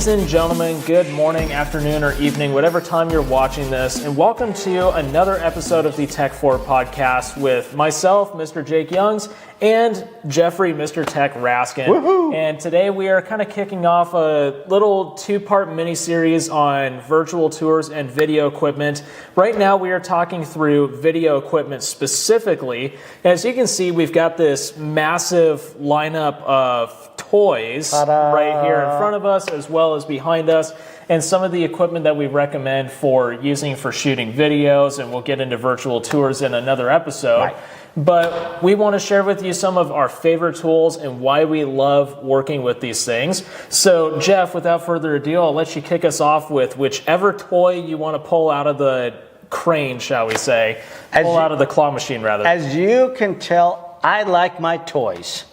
Ladies and gentlemen, good morning, afternoon, or evening, whatever time you're watching this, and welcome to another episode of the Tech 4 podcast with myself, Mr. Jake Youngs, and Jeffrey, Mr. Tech Raskin. Woohoo! And today we are kind of kicking off a little two-part mini-series on virtual tours and video equipment. Right now we are talking through video equipment specifically. As you can see, we've got this massive lineup of toys right here in front of us as well as behind us, and some of the equipment that we recommend for using for shooting videos, and we'll get into virtual tours in another episode. Right. But we want to share with you some of our favorite tools and why we love working with these things. So Jeff, without further ado, I'll let you kick us off with whichever toy you want to pull out of the crane, shall we say, out of the claw machine rather. As you can tell, I like my toys.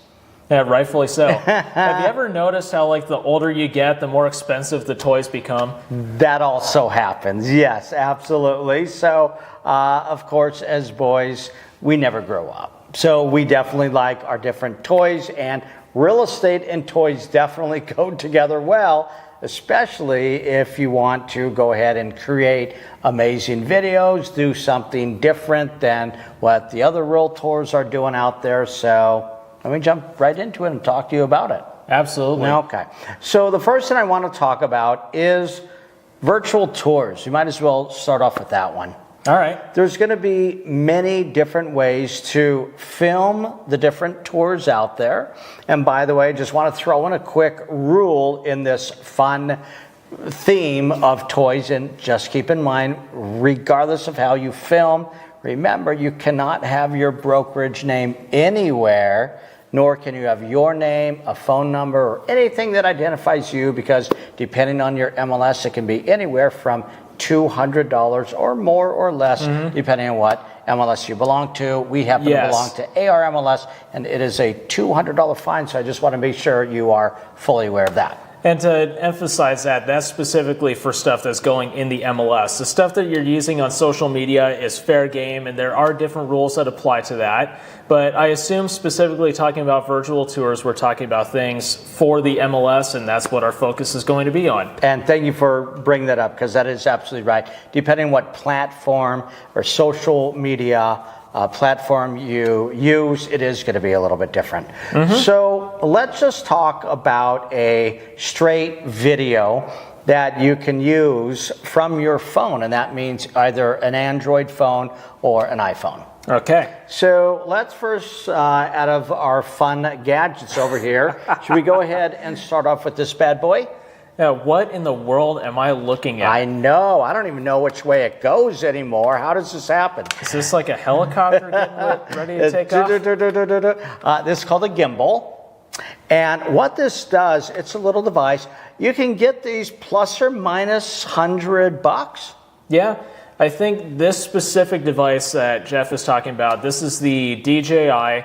Yeah, rightfully so. Have you ever noticed how, like, the older you get, the more expensive the toys become? That also happens, yes, absolutely. So, of course, as boys, we never grow up. So we definitely like our different toys, and real estate and toys definitely go together well, especially if you want to go ahead and create amazing videos, do something different than what the other realtors are doing out there. So let me jump right into it and talk to you about it. Absolutely. Okay. So the first thing I want to talk about is virtual tours. You might as well start off with that one. All right. There's going to be many different ways to film the different tours out there. And by the way, I just want to throw in a quick rule in this fun theme of toys. And just keep in mind, regardless of how you film, remember, you cannot have your brokerage name anywhere, nor can you have your name, a phone number, or anything that identifies you, because depending on your MLS, it can be anywhere from $200 or more or less, depending on what MLS you belong to. We happen to belong to AR MLS, and it is a $200 fine, so I just want to make sure you are fully aware of that. And to emphasize that, that's specifically for stuff that's going in the MLS. The stuff that you're using on social media is fair game, and there are different rules that apply to that. But I assume specifically talking about virtual tours, we're talking about things for the MLS, and that's what our focus is going to be on. And thank you for bringing that up, because that is absolutely right. Depending on what platform or social media platform you use, it is going to be a little bit different. So let's just talk about a straight video that you can use from your phone, and that means either an Android phone or an iPhone. Okay. So let's first, out of our fun gadgets over here, should we go ahead and start off with this bad boy? Now, what in the world am I looking at? I know. I don't even know which way it goes anymore. How does this happen? Is this like a helicopter getting ready to take off? This is called a gimbal. And what this does, it's a little device. You can get these plus or minus $100. Yeah. I think this specific device that Jeff is talking about, this is the DJI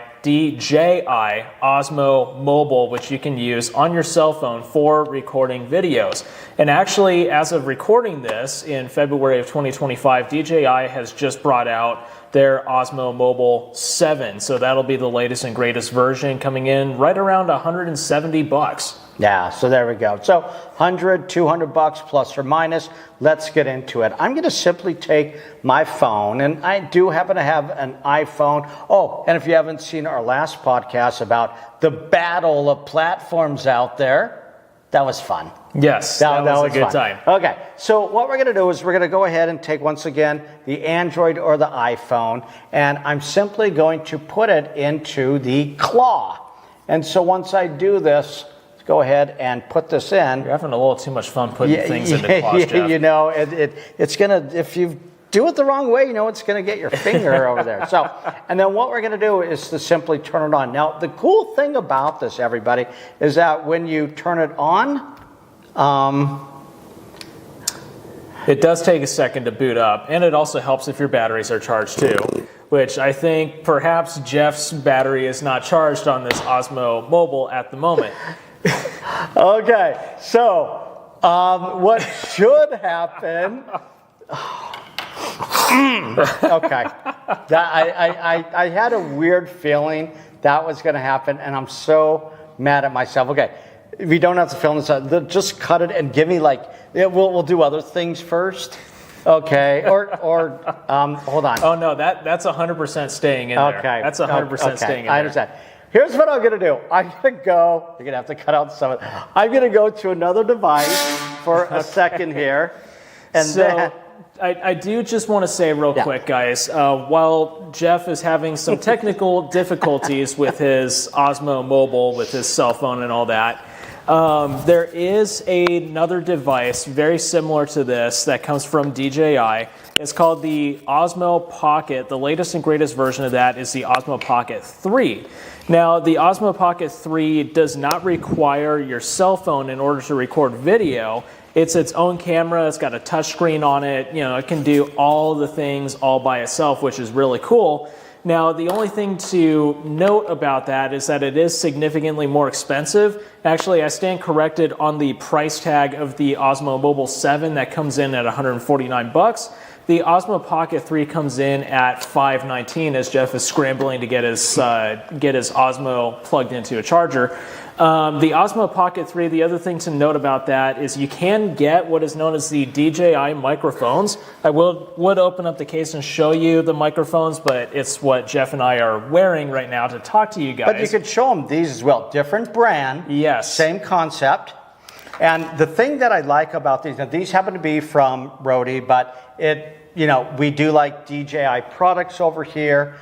Osmo Mobile, which you can use on your cell phone for recording videos. And actually, as of recording this in February of 2025, DJI has just brought out their Osmo Mobile 7. So that'll be the latest and greatest version, coming in right around $170. Yeah, so there we go. So $100, $200 plus or minus. Let's get into it. I'm going to simply take my phone, and I do happen to have an iPhone. Oh, and if you haven't seen our last podcast about the battle of platforms out there, that was fun. Yes, that was a good time. Okay, so what we're going to do is we're going to go ahead and take, once again, the Android or the iPhone, and I'm simply going to put it into the claw. And so once I do this, go ahead and put this in. You're having a little too much fun putting things into claws, Jeff. You know, it's going to, if you do it the wrong way, you know, it's going to get your finger over there. So, and then what we're going to do is to simply turn it on. Now, the cool thing about this, everybody, is that when you turn it on, it does take a second to boot up, and it also helps if your batteries are charged too, which I think perhaps Jeff's battery is not charged on this Osmo Mobile at the moment. Okay, so what should happen? Okay, I had a weird feeling that was going to happen, and I'm so mad at myself. Okay, we don't have to film this. Just cut it and give me like, we'll do other things first. Okay, or hold on. Oh no, that's 100% staying in there. Okay. That's 100% staying in there. I understand. Here's what I'm gonna do. I'm gonna go, you're gonna have to cut out some of it. I'm gonna go to another device for a second here. And so, then, I do just want to say real quick, guys, while Jeff is having some technical difficulties with his Osmo Mobile, with his cell phone and all that, there is another device very similar to this that comes from DJI. It's called the Osmo Pocket. The latest and greatest version of that is the Osmo Pocket 3. Now, the Osmo Pocket 3 does not require your cell phone in order to record video. It's its own camera. It's got a touch screen on it. You know, it can do all the things all by itself, which is really cool. Now, the only thing to note about that is that it is significantly more expensive. Actually, I stand corrected on the price tag of the Osmo Mobile 7 that comes in at 149 bucks. The Osmo Pocket 3 comes in at $519 as Jeff is scrambling to get his Osmo plugged into a charger. The Osmo Pocket 3, the other thing to note about that is you can get what is known as the DJI microphones. I would open up the case and show you the microphones, but it's what Jeff and I are wearing right now to talk to you guys. but you could show them these as well. Different brand. Yes. Same concept. And the thing that I like about these, now these happen to be from Rode, but we do like DJI products over here.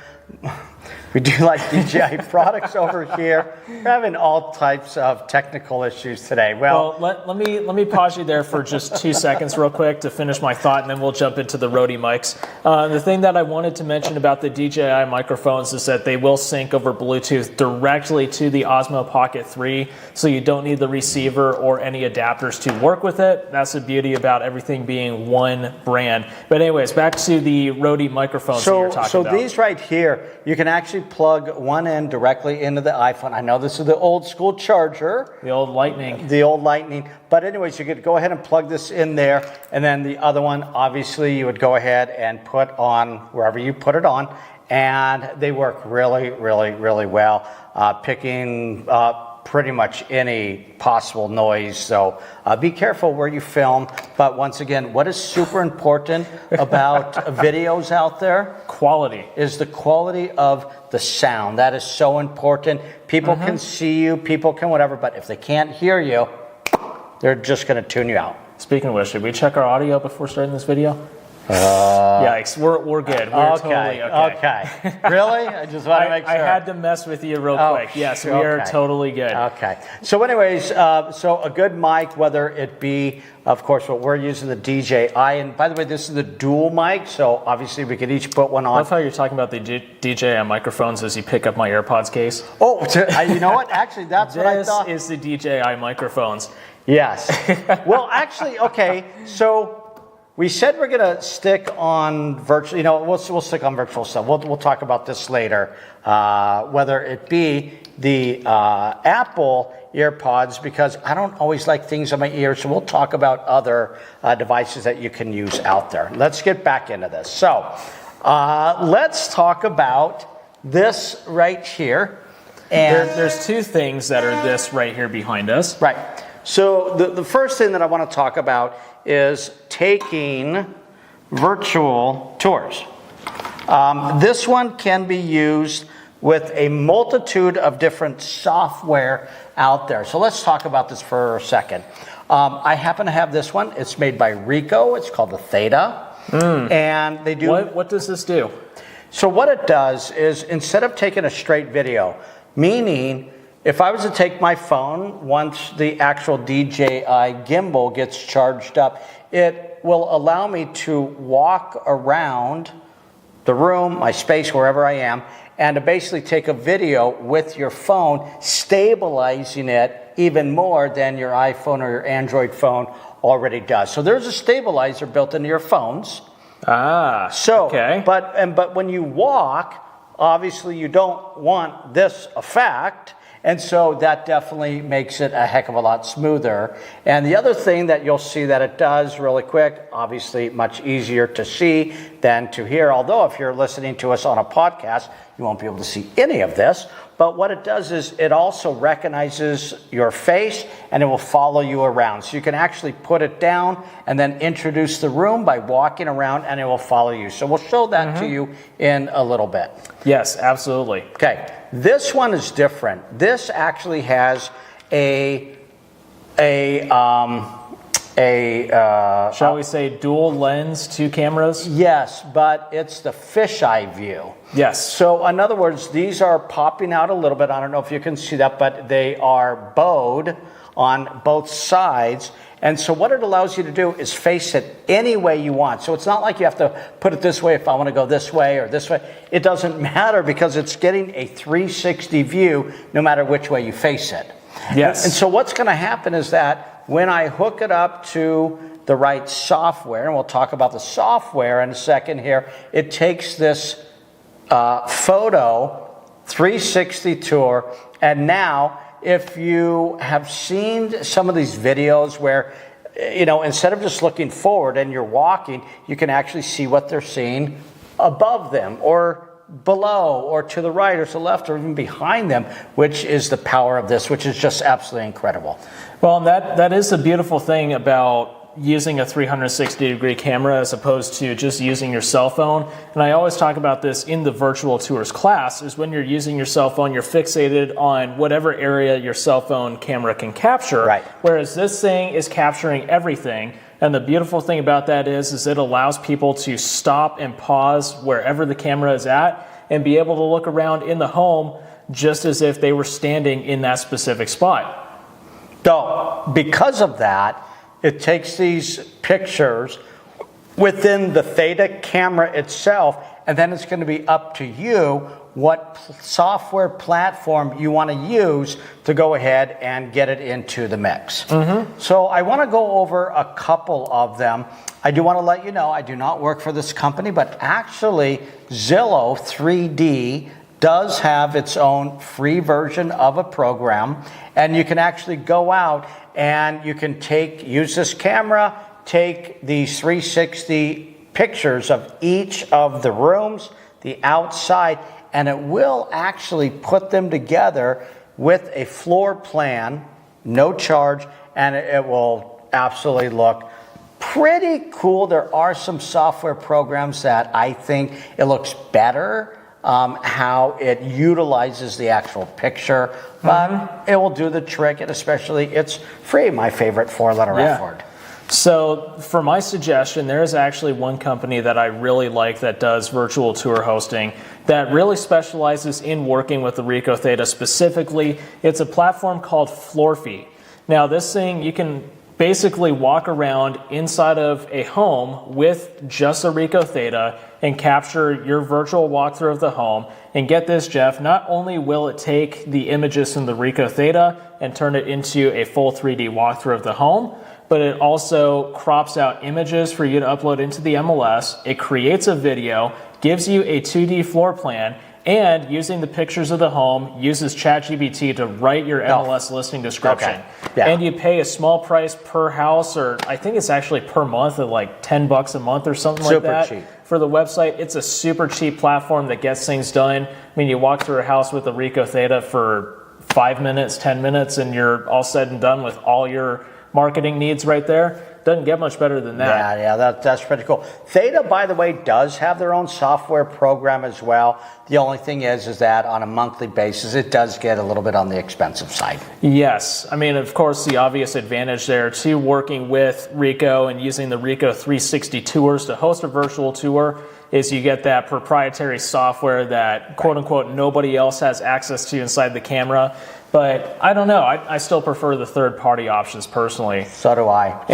We do like DJI products over here. We're having all types of technical issues today. Well, let me pause you there for just 2 seconds real quick to finish my thought, and then we'll jump into the Rode mics. The thing that I wanted to mention about the DJI microphones is that they will sync over Bluetooth directly to the Osmo Pocket 3, so you don't need the receiver or any adapters to work with it. That's the beauty about everything being one brand. But anyways, back to the Rode microphones that you're talking about. So these right here, you can actually plug one end directly into the iPhone. I know this is the old school charger. The old Lightning. The old Lightning. But anyways, you could go ahead and plug this in there. And then the other one, obviously, you would go ahead and put on wherever you put it on. And they work really, really, really well, picking up pretty much any possible noise. So be careful where you film. But once again, what is super important about videos out there? Quality. Is the quality of the sound. That is so important. People can see you, people can whatever, but if they can't hear you, they're just going to tune you out. Speaking of which, should we check our audio before starting this video? Yikes, we're good. We're totally okay. Really? I just want to make sure. I had to mess with you real quick. Yes, we are totally good. Okay. So anyways, so a good mic, whether it be, of course, what we're using, the DJI. And by the way, this is the dual mic, so obviously we could each put one on. I love how you're talking about the DJI microphones as you pick up my AirPods case. Oh, you know what? Actually, that's what I thought. This is the DJI microphones. Yes. Well, actually, okay, so we said we're going to stick on virtual, we'll stick on virtual stuff. We'll talk about this later, whether it be the Apple EarPods, because I don't always like things in my ears, so we'll talk about other devices that you can use out there. Let's get back into this. So let's talk about this right here. And there's two things that are this right here behind us. Right. So the first thing that I want to talk about is taking virtual tours. This one can be used with a multitude of different software out there. So let's talk about this for a second. I happen to have this one. It's made by Ricoh. It's called the Theta. And they do... What does this do? So what it does is, instead of taking a straight video, meaning if I was to take my phone, once the actual DJI gimbal gets charged up, it will allow me to walk around the room, my space, wherever I am, and to basically take a video with your phone, stabilizing it even more than your iPhone or your Android phone already does. So there's a stabilizer built into your phones. Okay. But when you walk, obviously you don't want this effect. And so that definitely makes it a heck of a lot smoother. And the other thing that you'll see that it does really quick, obviously much easier to see than to hear. Although if you're listening to us on a podcast, you won't be able to see any of this. but what it does is it also recognizes your face and it will follow you around. So you can actually put it down and then introduce the room by walking around and it will follow you. So we'll show that to you in a little bit. Yes, absolutely. Okay, this one is different. This actually has shall we say dual lens, 2 cameras? Yes, but it's the fisheye view. Yes. So in other words, these are popping out a little bit. I don't know if you can see that, but they are bowed on both sides. And so what it allows you to do is face it any way you want. So it's not like you have to put it this way if I want to go this way or this way. It doesn't matter because it's getting a 360 view no matter which way you face it. Yes. And so what's going to happen is that when I hook it up to the right software, and we'll talk about the software in a second here, it takes this photo 360 tour, and now if you have seen some of these videos where, you know, instead of just looking forward and you're walking, you can actually see what they're seeing above them or below or to the right or to the left or even behind them, which is the power of this, which is just absolutely incredible. Well, and that is the beautiful thing about using a 360-degree camera as opposed to just using your cell phone. And I always talk about this in the virtual tours class, is when you're using your cell phone, you're fixated on whatever area your cell phone camera can capture. Right. Whereas this thing is capturing everything. And the beautiful thing about that is it allows people to stop and pause wherever the camera is at and be able to look around in the home just as if they were standing in that specific spot. So, because of that, it takes these pictures within the Theta camera itself, and then it's going to be up to you what software platform you want to use to go ahead and get it into the mix. So I want to go over a couple of them. I do want to let you know I do not work for this company, but actually Zillow 3D does have its own free version of a program, and you can actually go out and you can use this camera, take these 360 pictures of each of the rooms, the outside, and it will actually put them together with a floor plan, no charge, and it will absolutely look pretty cool. There are some software programs that I think it looks better, how it utilizes the actual picture, but it will do the trick, and especially it's free, my favorite 4-letter F word. So for my suggestion, there is actually one company that I really like that does virtual tour hosting that really specializes in working with the Ricoh Theta specifically. It's a platform called Floorfeet. Now this thing, you can basically walk around inside of a home with just a Ricoh Theta and capture your virtual walkthrough of the home. And get this, Jeff, not only will it take the images from the Ricoh Theta and turn it into a full 3D walkthrough of the home, but it also crops out images for you to upload into the MLS. It creates a video, gives you a 2D floor plan, and using the pictures of the home, uses ChatGPT to write your MLS listing description. Okay. Yeah. And you pay a small price per house, or I think it's actually per month at like $10 a month or something like that. Super cheap. For the website, it's a super cheap platform that gets things done. I mean, you walk through a house with a Ricoh Theta for 5 minutes, 10 minutes, and you're all said and done with all your marketing needs right there. Doesn't get much better than that. Yeah, that's pretty cool. Theta, by the way, does have their own software program as well. The only thing is that on a monthly basis, it does get a little bit on the expensive side. Yes. I mean, of course, the obvious advantage there to working with Ricoh and using the Ricoh 360 tours to host a virtual tour is you get that proprietary software that, quote unquote, nobody else has access to inside the camera. But I don't know. I still prefer the third-party options personally. So do I.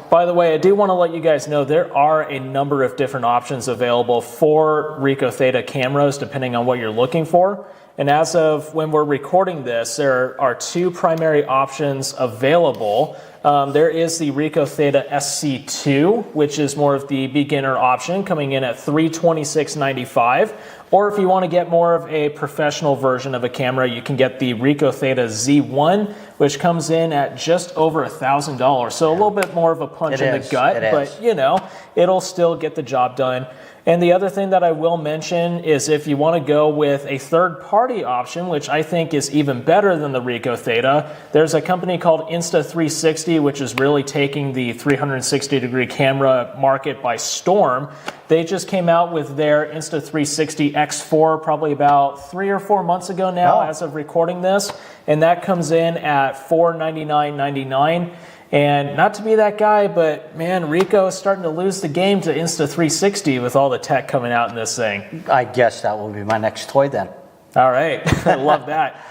By the way, I do want to let you guys know there are a number of different options available for Ricoh Theta cameras depending on what you're looking for. And as of when we're recording this, there are 2 primary options available. There is the Ricoh Theta SC2, which is more of the beginner option, coming in at $326.95. Or if you want to get more of a professional version of a camera, you can get the Ricoh Theta Z1, which comes in at just over $1,000. So a little bit more of a punch in the gut, but you know, it'll still get the job done. And the other thing that I will mention is if you want to go with a third-party option, which I think is even better than the Ricoh Theta, there's a company called Insta360, which is really taking the 360-degree camera market by storm. They just came out with their Insta360 X4 probably about 3 or 4 months ago now, as of recording this, and that comes in at $499.99. And not to be that guy, but man, Ricoh is starting to lose the game to Insta360 with all the tech coming out in this thing. I guess that will be my next toy then. All right, I love that.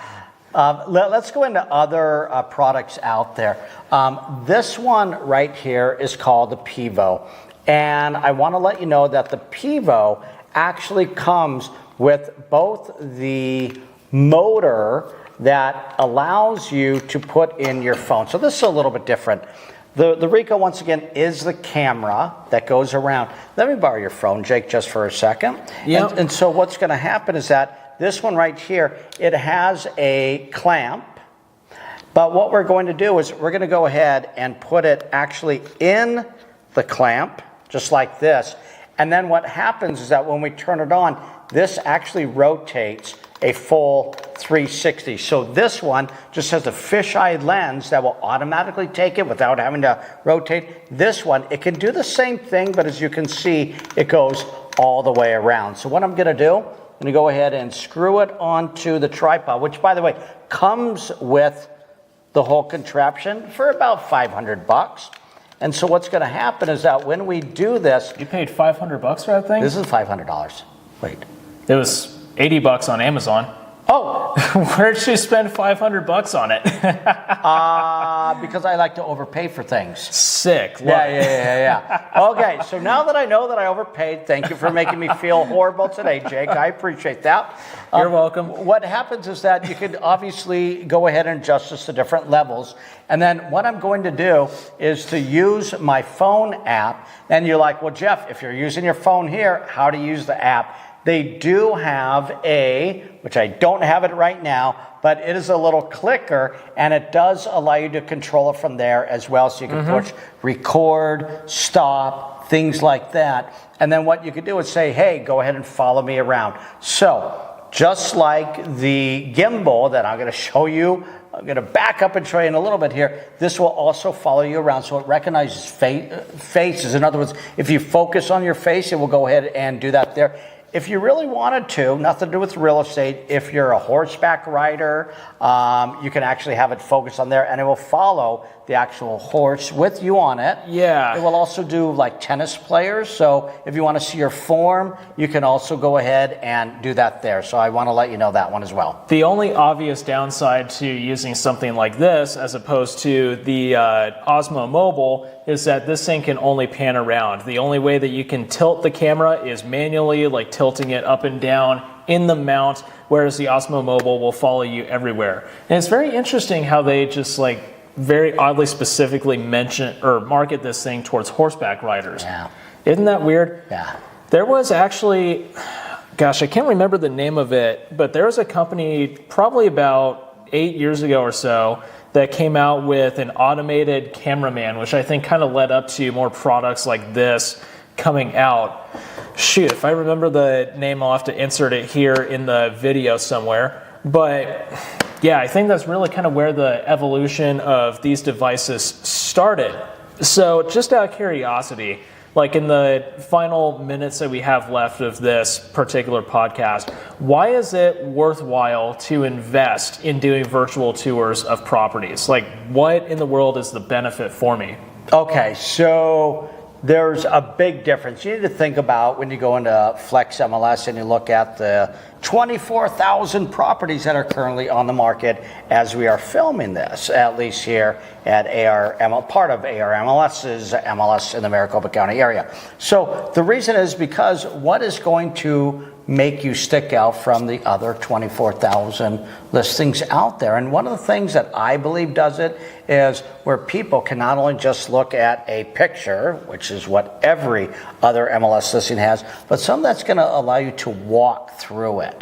Let's go into other products out there. This one right here is called the Pivo. And I want to let you know that the Pivo actually comes with both the motor that allows you to put in your phone. So this is a little bit different. The Ricoh, once again, is the camera that goes around. Let me borrow your phone, Jake, just for a second. Yep. And so what's going to happen is that this one right here, it has a clamp. But what we're going to do is we're going to go ahead and put it actually in the clamp, just like this. And then what happens is that when we turn it on, this actually rotates a full 360. So this one just has a fisheye lens that will automatically take it without having to rotate. This one, it can do the same thing, but as you can see, it goes all the way around. So what I'm gonna do, I'm gonna go ahead and screw it onto the tripod, which by the way, comes with the whole contraption for about 500 bucks. And so what's gonna happen is that when we do this, You paid 500 bucks for that thing? this is $500. Wait. It was 80 bucks on Amazon. Oh, Where'd you spend 500 bucks on it? because I like to overpay for things. Sick. Love Yeah, it. yeah. Okay, so now that I know that I overpaid, thank you for making me feel horrible today, Jake. I appreciate that. You're welcome. What happens is that you could obviously go ahead and adjust this to different levels. And then what I'm going to do is to use my phone app. And you're like, well, Jeff, if you're using your phone here, how to use the app? They do have which I don't have it right now, but it is a little clicker, and it does allow you to control it from there as well. So you can push record, stop, things like that. And then what you could do is say, hey, go ahead and follow me around. So just like the gimbal that I'm going to show you, I'm going to back up and show you in a little bit here. This will also follow you around, so it recognizes faces. In other words, if you focus on your face, it will go ahead and do that there. If you really wanted to, nothing to do with real estate, if you're a horseback rider, you can actually have it focus on there, and it will follow the actual horse with you on it. Yeah. It will also do like tennis players, so if you want to see your form, you can also go ahead and do that there. So I want to let you know that one as well. The only obvious downside to using something like this as opposed to the Osmo Mobile is that this thing can only pan around. The only way that you can tilt the camera is manually, like tilting it up and down in the mount, whereas the Osmo Mobile will follow you everywhere. And it's very interesting how they just like very oddly specifically mention or market this thing towards horseback riders. Yeah. Isn't that weird? Yeah. There was actually, gosh, I can't remember the name of it, but there was a company probably about 8 years ago or so that came out with an automated cameraman, which I think kind of led up to more products like this coming out. Shoot, if I remember the name, I'll have to insert it here in the video somewhere. But yeah, I think that's really kind of where the evolution of these devices started. So just out of curiosity, like in the final minutes that we have left of this particular podcast, why is it worthwhile to invest in doing virtual tours of properties? Like, what in the world is the benefit for me? Okay, so there's a big difference. You need to think about when you go into Flex MLS and you look at the 24,000 properties that are currently on the market as we are filming this, at least here at part of ARMLS's MLS in the Maricopa County area. So the reason is because what is going to make you stick out from the other 24,000 listings out there? And one of the things that I believe does it is where people can not only just look at a picture, which is what every other MLS listing has, but some that's going to allow you to walk through it.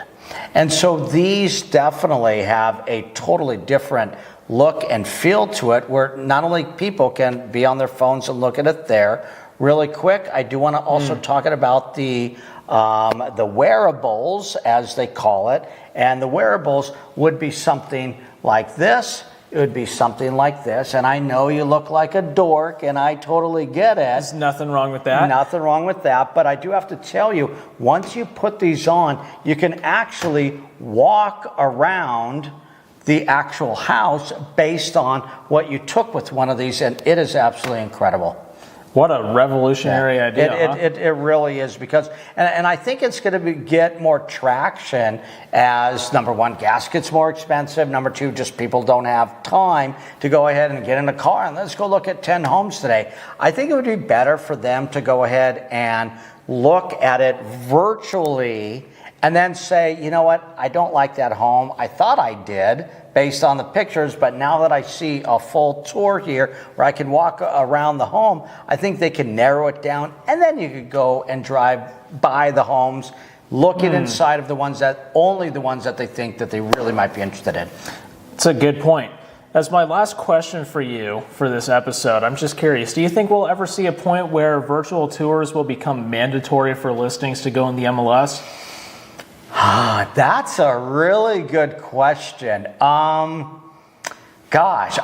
And so these definitely have a totally different look and feel to it, where not only people can be on their phones and look at it there, really quick, I do want to also talk about the wearables, as they call it. And the wearables would be something like this. It would be something like this. And I know you look like a dork, and I totally get it. There's nothing wrong with that. Nothing wrong with that. But I do have to tell you, once you put these on, you can actually walk around the actual house based on what you took with one of these. And it is absolutely incredible. What a revolutionary idea. It really is, because, and I think it's going to get more traction as, number one, gas gets more expensive. Number two, just people don't have time to go ahead and get in a car and let's go look at 10 homes today. I think it would be better for them to go ahead and look at it virtually and then say, you know what, I don't like that home. I thought I did based on the pictures, but now that I see a full tour here where I can walk around the home, I think they can narrow it down, and then you could go and drive by the homes, looking inside of only the ones that they think that they really might be interested in. It's a good point. As my last question for you for this episode, I'm just curious, do you think we'll ever see a point where virtual tours will become mandatory for listings to go in the MLS? That's a really good question. Gosh,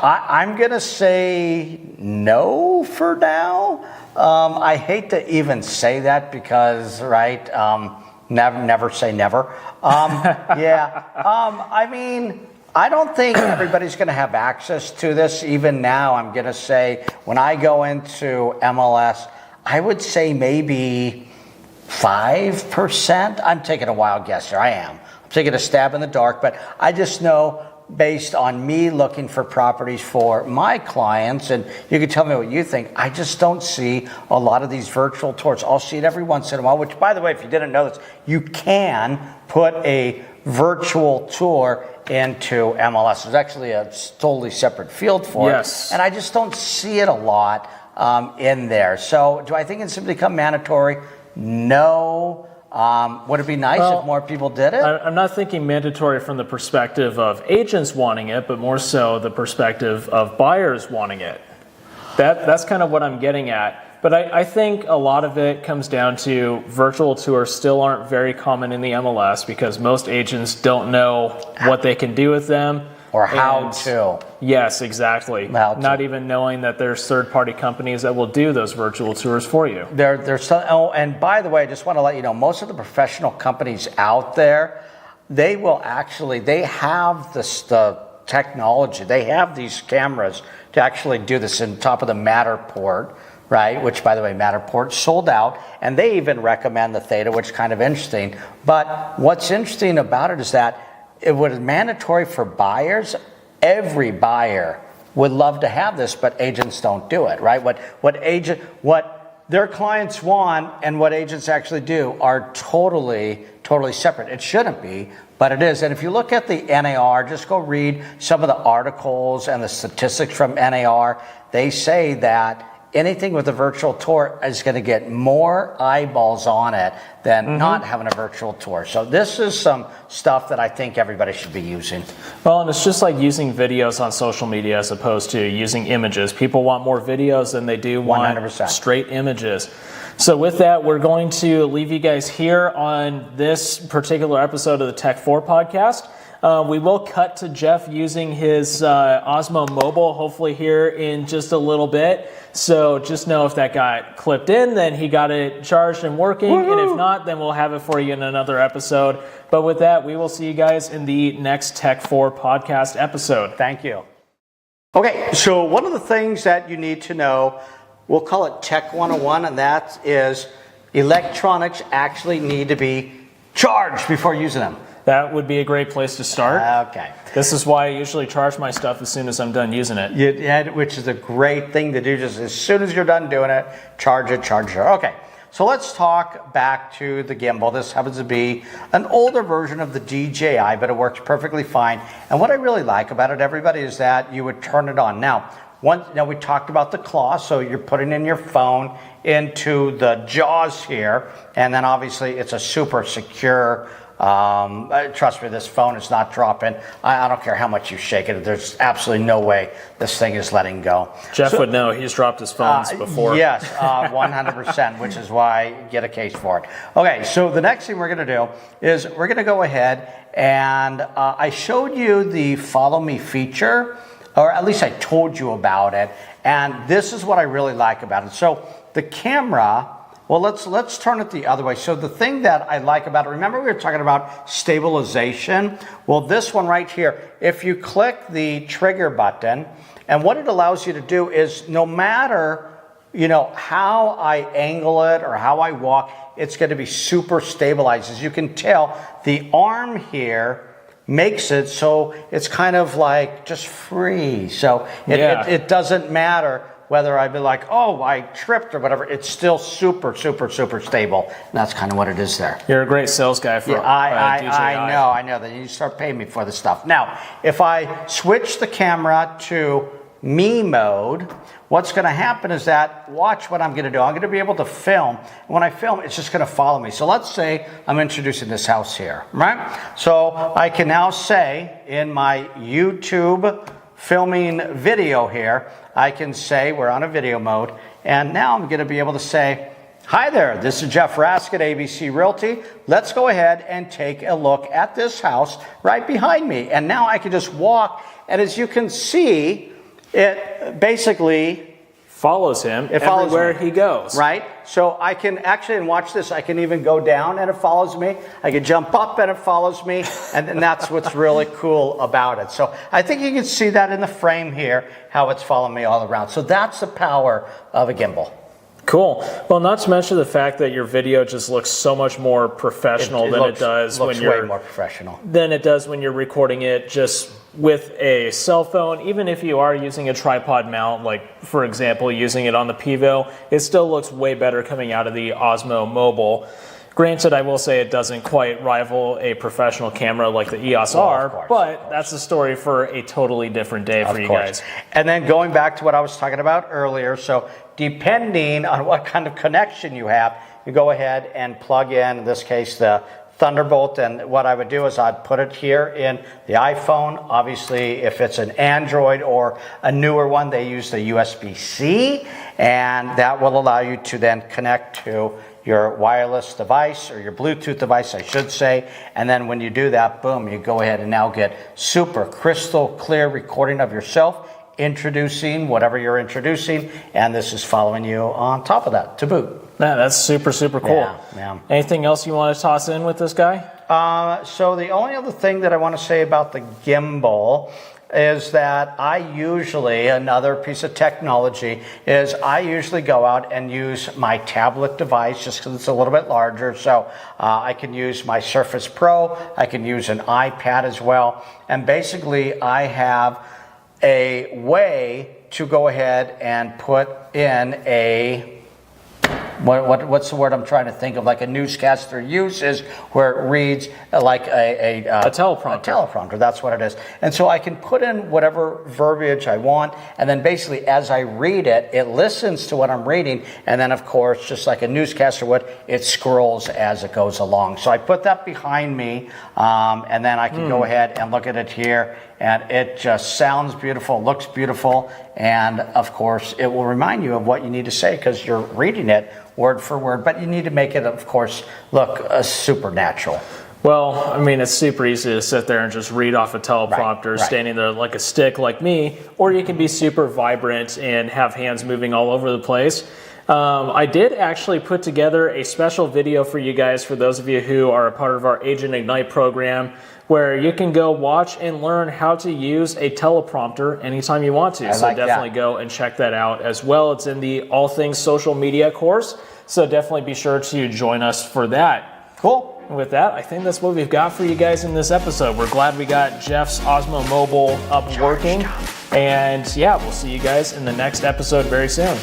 I'm going to say no for now. I hate to even say that because, right, never say never. I mean, I don't think everybody's going to have access to this. Even now, I'm going to say when I go into MLS, I would say maybe 5%. I'm taking a wild guess here. I am. I'm taking a stab in the dark, but I just know based on me looking for properties for my clients, and you can tell me what you think, I just don't see a lot of these virtual tours. I'll see it every once in a while, which, by the way, if you didn't know this, you can put a virtual tour into MLS. There's actually a totally separate field for it, and I just don't see it a lot in there. So do I think it's going to become mandatory? No. Would it be nice if more people did it? I'm not thinking mandatory from the perspective of agents wanting it, but more so the perspective of buyers wanting it. That's kind of what I'm getting at. But I think a lot of it comes down to virtual tours still aren't very common in the MLS because most agents don't know what they can do with them. Or how to. Yes, exactly. Not even knowing that there's third-party companies that will do those virtual tours for you. And by the way, I just want to let you know, most of the professional companies out there, they have the technology. They have these cameras to actually do this in top of the Matterport, right? Which, by the way, Matterport sold out, and they even recommend the Theta, which is kind of interesting. But what's interesting about it is that it was mandatory for buyers. Every buyer would love to have this, but agents don't do it, right? What their clients want and what agents actually do are totally separate. It shouldn't be, but it is. And if you look at the NAR, just go read some of the articles and the statistics from NAR. They say that anything with a virtual tour is going to get more eyeballs on it than not having a virtual tour. So this is some stuff that I think everybody should be using. Well, and it's just like using videos on social media as opposed to using images. People want more videos than they do want 100%. Straight images. So with that, we're going to leave you guys here on this particular episode of the Tech 4 podcast. We will cut to Jeff using his Osmo Mobile, hopefully here in just a little bit. So just know if that got clipped in, then he got it charged and working. Woo-hoo! And if not, then we'll have it for you in another episode. But with that, we will see you guys in the next Tech 4 podcast episode. Thank you. Okay, so one of the things that you need to know, we'll call it Tech 101, and that is electronics actually need to be charged before using them. That would be a great place to start. Okay. This is why I usually charge my stuff as soon as I'm done using it. Yeah, which is a great thing to do. Just as soon as you're done doing it, charge it. Okay, so let's talk back to the gimbal. This happens to be an older version of the DJI, but it works perfectly fine. And what I really like about it, everybody, is that you would turn it on. Now we talked about the claw, so you're putting in your phone into the jaws here, and then obviously it's a super secure Trust me, this phone is not dropping. I don't care how much you shake it. There's absolutely no way this thing is letting go. Jeff would know. He's dropped his phones before. Yes, 100%, which is why get a case for it. Okay, so the next thing we're going to do is we're going to go ahead and I showed you the follow me feature, or at least I told you about it. And this is what I really like about it. So the camera, well, let's turn it the other way. So the thing that I like about it, remember we were talking about stabilization? Well, this one right here, if you click the trigger button, and what it allows you to do is no matter, you know, how I angle it or how I walk, it's going to be super stabilized. As you can tell, the arm here makes it so it's kind of like just free. So it doesn't matter whether I'd be like, oh, I tripped or whatever. It's still super, super, super stable. And that's kind of what it is there. You're a great sales guy for DJI. I know that you start paying me for the stuff. Now, if I switch the camera to me mode, what's going to happen is that, watch what I'm going to do. I'm going to be able to film. When I film, it's just going to follow me. So let's say I'm introducing this house here, right? So I can now say in my YouTube filming video here, I can say we're on a video mode. And now I'm going to be able to say, hi there, this is Jeff Rask at ABC Realty. Let's go ahead and take a look at this house right behind me. And now I can just walk. And as you can see, it basically follows him everywhere he goes. Right? So I can actually, and watch this, I can even go down and it follows me. I can jump up and it follows me. And that's what's really cool about it. So I think you can see that in the frame here, how it's following me all around. So that's the power of a gimbal. Cool. Well, not to mention the fact that your video just looks so much more professional than it does when you're way more professional than it does when you're recording it just with a cell phone. Even if you are using a tripod mount, like for example using it on the Pivo, it still looks way better coming out of the Osmo Mobile. Granted, I will say it doesn't quite rival a professional camera like the EOS R, but that's a story for a totally different day for you guys. And then going back to what I was talking about earlier, so depending on what kind of connection you have, you go ahead and plug in this case, the Thunderbolt. And what I would do is I'd put it here in the iPhone. Obviously, if it's an Android or a newer one, they use the USB-C, and that will allow you to then connect to your wireless device, or your Bluetooth device, I should say. And then when you do that, boom, you go ahead and now get super crystal clear recording of yourself, introducing whatever you're introducing, and this is following you on top of that to boot. Yeah, that's super, super cool. Yeah. Anything else you want to toss in with this guy? So the only other thing that I want to say about the gimbal is that I usually, another piece of technology, is I usually go out and use my tablet device just because it's a little bit larger. So I can use my Surface Pro, I can use an iPad as well. And basically I have a way to go ahead and put in a what's the word I'm trying to think of, like a newscaster uses, where it reads like a teleprompter. A teleprompter, that's what it is. And so I can put in whatever verbiage I want, and then basically as I read it, it listens to what I'm reading, and then of course, just like a newscaster would, it scrolls as it goes along. So I put that behind me, and then I can go ahead and look at it here, and it just sounds beautiful, looks beautiful, and of course it will remind you of what you need to say because you're reading it word for word, but you need to make it, of course, look super natural. Well, I mean, it's super easy to sit there and just read off a teleprompter standing there like a stick like me, or you can be super vibrant and have hands moving all over the place. I did actually put together a special video for you guys, for those of you who are a part of our Agent Ignite program, where you can go watch and learn how to use a teleprompter anytime you want to. So definitely go and check that out as well. It's in the All Things Social Media course, so definitely be sure to join us for that. Cool. And with that, I think that's what we've got for you guys in this episode. We're glad we got Jeff's Osmo Mobile up working. And yeah, we'll see you guys in the next episode very soon.